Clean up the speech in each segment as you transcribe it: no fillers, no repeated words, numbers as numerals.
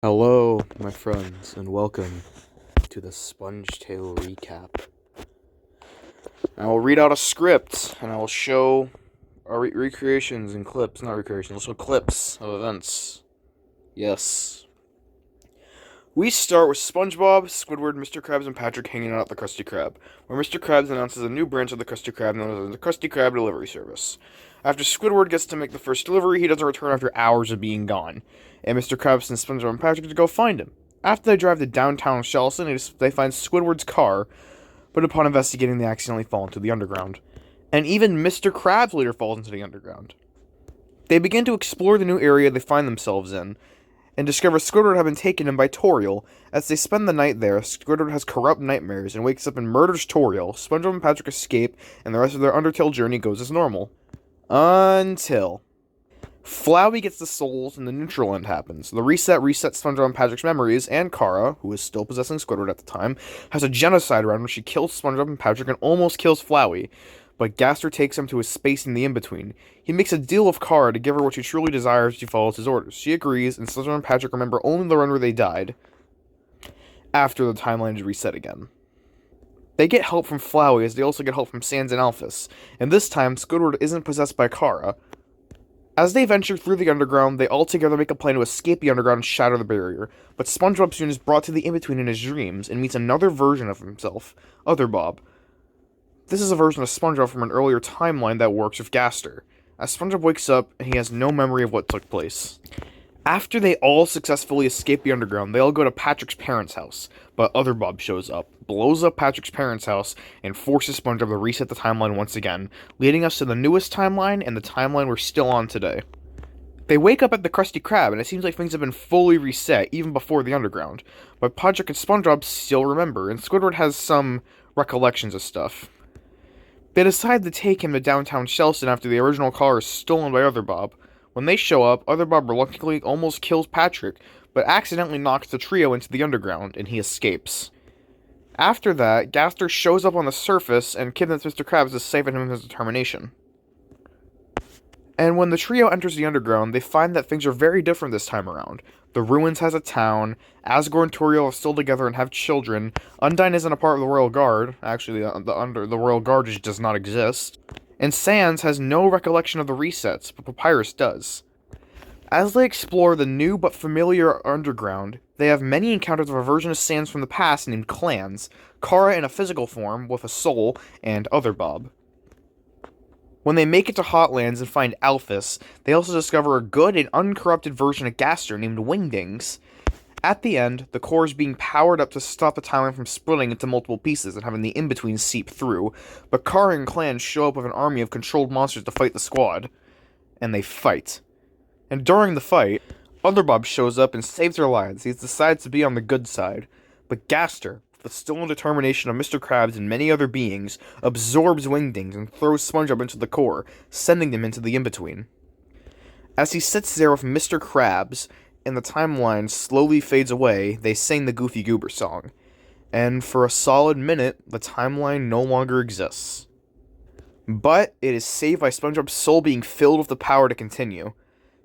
Hello, my friends, and welcome to the SpongeTale Recap. I will read out a script, and I will show recreations and clips, not recreations, also clips of events. Yes. We start with SpongeBob, Squidward, Mr. Krabs, and Patrick hanging out at the Krusty Krab, where Mr. Krabs announces a new branch of the Krusty Krab known as the Krusty Krab Delivery Service. After Squidward gets to make the first delivery, he doesn't return after hours of being gone, and Mr. Krabs sends SpongeBob and Patrick to go find him. After they drive to downtown Charleston, they find Squidward's car, but upon investigating, they accidentally fall into the underground. And even Mr. Krabs later falls into the underground. They begin to explore the new area they find themselves in, and discover Squidward had been taken in by Toriel. As they spend the night there, Squidward has corrupt nightmares and wakes up and murders Toriel. SpongeBob and Patrick escape, and the rest of their Undertale journey goes as normal. Until Flowey gets the souls, and the neutral end happens. The reset resets SpongeBob and Patrick's memories, and Kara, who is still possessing Squidward at the time, has a genocide round where she kills SpongeBob and Patrick and almost kills Flowey. But Gaster takes him to a space in the in-between. He makes a deal with Kara to give her what she truly desires if she follows his orders. She agrees, and SpongeBob and Patrick remember only the run where they died, after the timeline is reset again. They get help from Flowey, as they also get help from Sans and Alphys, and this time, Squidward isn't possessed by Kara. As they venture through the underground, they all together make a plan to escape the underground and shatter the barrier, but SpongeBob soon is brought to the in-between in his dreams, and meets another version of himself, Other Bob. This is a version of SpongeBob from an earlier timeline that works with Gaster. As SpongeBob wakes up, he has no memory of what took place. After they all successfully escape the underground, they all go to Patrick's parents' house, but Other Bob shows up, blows up Patrick's parents' house, and forces SpongeBob to reset the timeline once again, leading us to the newest timeline and the timeline we're still on today. They wake up at the Krusty Krab, and it seems like things have been fully reset, even before the underground, but Patrick and SpongeBob still remember, and Squidward has some recollections of stuff. They decide to take him to downtown Charleston after the original car is stolen by Other Bob. When they show up, Other Bob reluctantly almost kills Patrick, but accidentally knocks the trio into the underground, and he escapes. After that, Gaster shows up on the surface and kidnaps Mr. Krabs to save him his determination. And when the trio enters the underground, they find that things are very different this time around. The Ruins has a town, Asgore and Toriel are still together and have children, Undyne isn't a part of the Royal Guard, actually the Royal Guard just does not exist, and Sans has no recollection of the resets, but Papyrus does. As they explore the new but familiar underground, they have many encounters of a version of Sans from the past named Clans, Kara in a physical form with a soul, and Other Bob. When they make it to Hotlands and find Alphys, they also discover a good and uncorrupted version of Gaster named Wingdings. At the end, the core is being powered up to stop the timeline from splitting into multiple pieces and having the in-between seep through, but Kara and Clan show up with an army of controlled monsters to fight the squad. And they fight. And during the fight, Other Bob shows up and saves their lives. He decides to be on the good side. But Gaster, the stolen determination of Mr. Krabs and many other beings, absorbs Wingdings and throws SpongeBob into the core, sending them into the in-between. As he sits there with Mr. Krabs, and the timeline slowly fades away, they sing the Goofy Goober song. And for a solid minute, the timeline no longer exists. But it is saved by SpongeBob's soul being filled with the power to continue.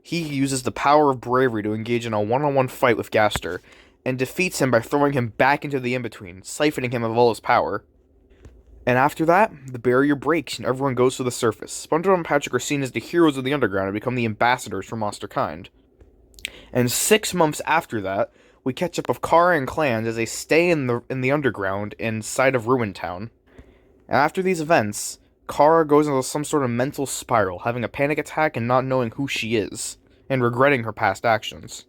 He uses the power of bravery to engage in a one-on-one fight with Gaster, and defeats him by throwing him back into the in-between, siphoning him of all his power. And after that, the barrier breaks and everyone goes to the surface. SpongeBob and Patrick are seen as the heroes of the underground and become the ambassadors for Monster Kind. And 6 months after that, we catch up with Kara and Clans as they stay in the underground inside of Ruin Town. And after these events, Kara goes into some sort of mental spiral, having a panic attack and not knowing who she is, and regretting her past actions.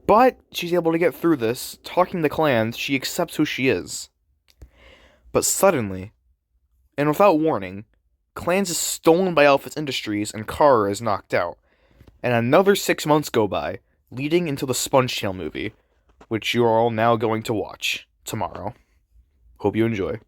But she's able to get through this. Talking to Clans, she accepts who she is. But suddenly, and without warning, Clans is stolen by Alphys Industries and Kara is knocked out. And another 6 months go by, leading into the SpongeTale movie, which you are all now going to watch tomorrow. Hope you enjoy.